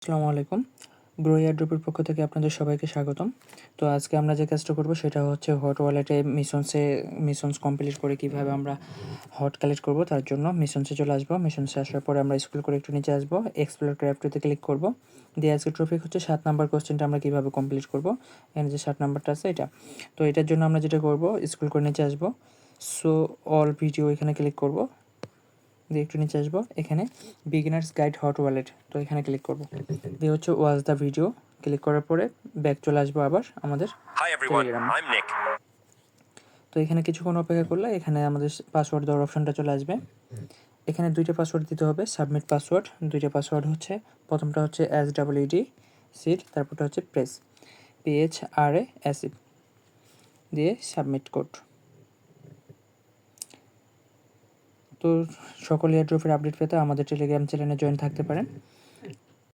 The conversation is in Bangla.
আসসালামু আলাইকুম। গ্রো এয়ারড্রপের পক্ষ থেকে আপনাদের সবাইকে স্বাগতম। তো আজকে আমরা যে কাজটা করব সেটা হচ্ছে হট ওয়ালেটে মিশনস কমপ্লিট করে কীভাবে আমরা হট কালেক্ট করব তার জন্য মিশনসে চলে আসবো। মিশনসে আসার পরে আমরা স্ক্রল করে একটু নিচে আসবো, এক্সপ্লোর ক্রাফটতে ক্লিক করব। দিয়ে আজকে টপিক হচ্ছে 7 নাম্বার কোশ্চেনটা আমরা কীভাবে কমপ্লিট করব। এখানে যে 7 নাম্বারটা আছে এটা। তো এটার জন্য আমরা যেটা করব, স্ক্রল করে নিচে আসবো, সো অল ভিডিও এখানে ক্লিক করব, দিয়ে একটু নিচে আসবো, এখানে বিগিনার্স গাইড হট ওয়ালেট, তো এখানে ক্লিক করব। দিয়ে হচ্ছে ওয়াচ দ্য ভিডিও ক্লিক করার পরে ব্যাক চলে আসবো আবার আমাদের টেলিগ্রামে। তো এখানে কিছুক্ষণ অপেক্ষা করলে এখানে আমাদের পাসওয়ার্ড দেওয়ার অপশনটা চলে আসবে। এখানে দুইটা পাসওয়ার্ড দিতে হবে, সাবমিট পাসওয়ার্ড। দুইটা পাসওয়ার্ড হচ্ছে, প্রথমটা হচ্ছে SWD সিট, তারপরটা হচ্ছে প্রেস PHRAS দিয়ে সাবমিট কোড। তো সকল এয়ারড্রপের আপডেট পেতে আমাদের টেলিগ্রাম চ্যানেলে জয়েন থাকতে পারেন।